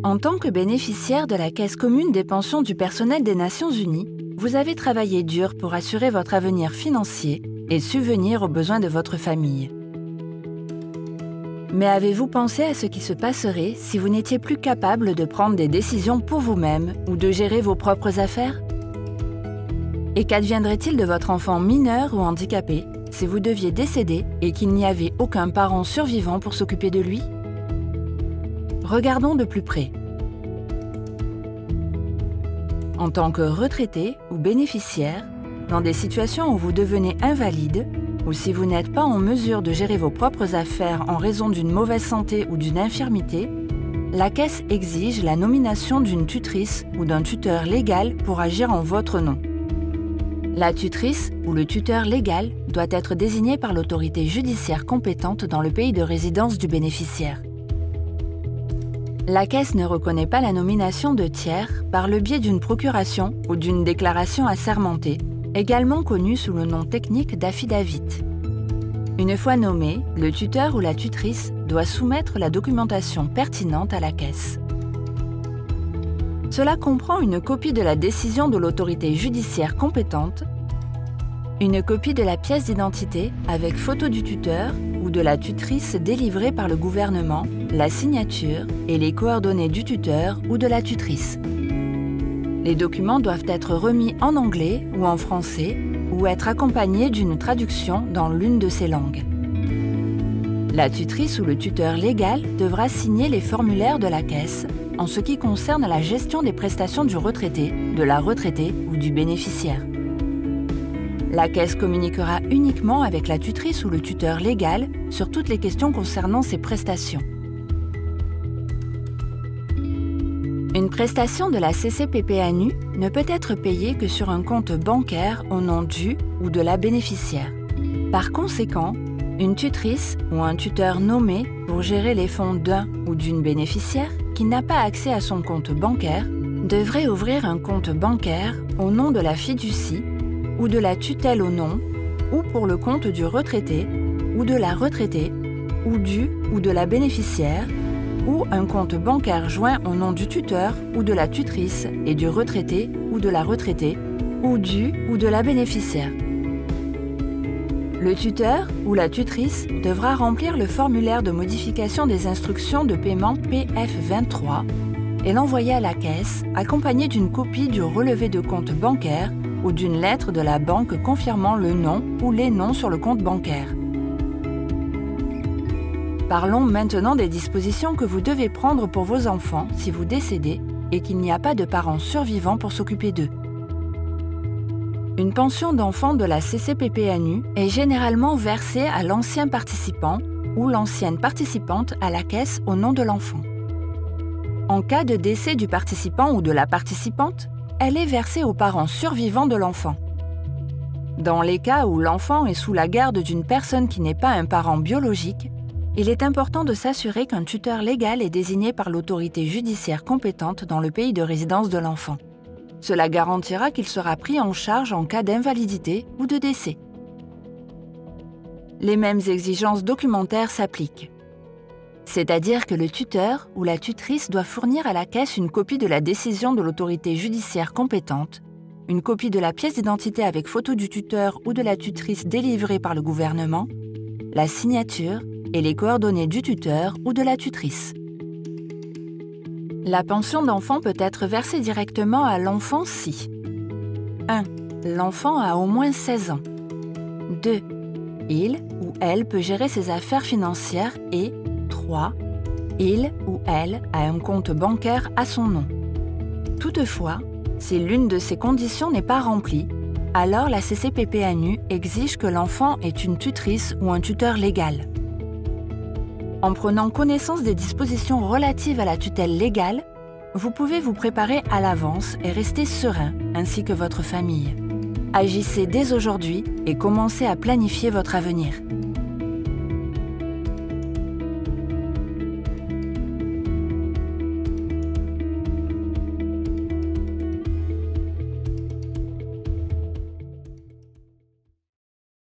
En tant que bénéficiaire de la Caisse commune des pensions du personnel des Nations Unies, vous avez travaillé dur pour assurer votre avenir financier et subvenir aux besoins de votre famille. Mais avez-vous pensé à ce qui se passerait si vous n'étiez plus capable de prendre des décisions pour vous-même ou de gérer vos propres affaires? Et qu'adviendrait-il de votre enfant mineur ou handicapé si vous deviez décéder et qu'il n'y avait aucun parent survivant pour s'occuper de lui? Regardons de plus près. En tant que retraité ou bénéficiaire, dans des situations où vous devenez invalide, ou si vous n'êtes pas en mesure de gérer vos propres affaires en raison d'une mauvaise santé ou d'une infirmité, la Caisse exige la nomination d'une tutrice ou d'un tuteur légal pour agir en votre nom. La tutrice ou le tuteur légal doit être désigné par l'autorité judiciaire compétente dans le pays de résidence du bénéficiaire. La Caisse ne reconnaît pas la nomination de tiers par le biais d'une procuration ou d'une déclaration assermentée, également connue sous le nom technique d'affidavit. Une fois nommé, le tuteur ou la tutrice doit soumettre la documentation pertinente à la Caisse. Cela comprend une copie de la décision de l'autorité judiciaire compétente, une copie de la pièce d'identité avec photo du tuteur ou de la tutrice délivrée par le gouvernement, la signature et les coordonnées du tuteur ou de la tutrice. Les documents doivent être remis en anglais ou en français ou être accompagnés d'une traduction dans l'une de ces langues. La tutrice ou le tuteur légal devra signer les formulaires de la Caisse en ce qui concerne la gestion des prestations du retraité, de la retraitée ou du bénéficiaire. La Caisse communiquera uniquement avec la tutrice ou le tuteur légal sur toutes les questions concernant ces prestations. Une prestation de la CCPPANU ne peut être payée que sur un compte bancaire au nom du ou de la bénéficiaire. Par conséquent, une tutrice ou un tuteur nommé pour gérer les fonds d'un ou d'une bénéficiaire qui n'a pas accès à son compte bancaire devrait ouvrir un compte bancaire au nom de la fiducie ou de la tutelle au nom ou pour le compte du retraité ou de la retraitée ou du ou de la bénéficiaire ou un compte bancaire joint au nom du tuteur ou de la tutrice et du retraité ou de la retraitée ou du ou de la bénéficiaire. Le tuteur ou la tutrice devra remplir le formulaire de modification des instructions de paiement PF23 et l'envoyer à la Caisse accompagné d'une copie du relevé de compte bancaire ou d'une lettre de la banque confirmant le nom ou les noms sur le compte bancaire. Parlons maintenant des dispositions que vous devez prendre pour vos enfants si vous décédez et qu'il n'y a pas de parents survivants pour s'occuper d'eux. Une pension d'enfant de la CCPPANU est généralement versée à l'ancien participant ou l'ancienne participante à la Caisse au nom de l'enfant. En cas de décès du participant ou de la participante, elle est versée aux parents survivants de l'enfant. Dans les cas où l'enfant est sous la garde d'une personne qui n'est pas un parent biologique, il est important de s'assurer qu'un tuteur légal est désigné par l'autorité judiciaire compétente dans le pays de résidence de l'enfant. Cela garantira qu'il sera pris en charge en cas d'invalidité ou de décès. Les mêmes exigences documentaires s'appliquent. C'est-à-dire que le tuteur ou la tutrice doit fournir à la Caisse une copie de la décision de l'autorité judiciaire compétente, une copie de la pièce d'identité avec photo du tuteur ou de la tutrice délivrée par le gouvernement, la signature et les coordonnées du tuteur ou de la tutrice. La pension d'enfant peut être versée directement à l'enfant si 1. L'enfant a au moins 16 ans. 2. Il ou elle peut gérer ses affaires financières et 3. Il ou elle a un compte bancaire à son nom. Toutefois, si l'une de ces conditions n'est pas remplie, alors la CCPPANU exige que l'enfant ait une tutrice ou un tuteur légal. En prenant connaissance des dispositions relatives à la tutelle légale, vous pouvez vous préparer à l'avance et rester serein, ainsi que votre famille. Agissez dès aujourd'hui et commencez à planifier votre avenir.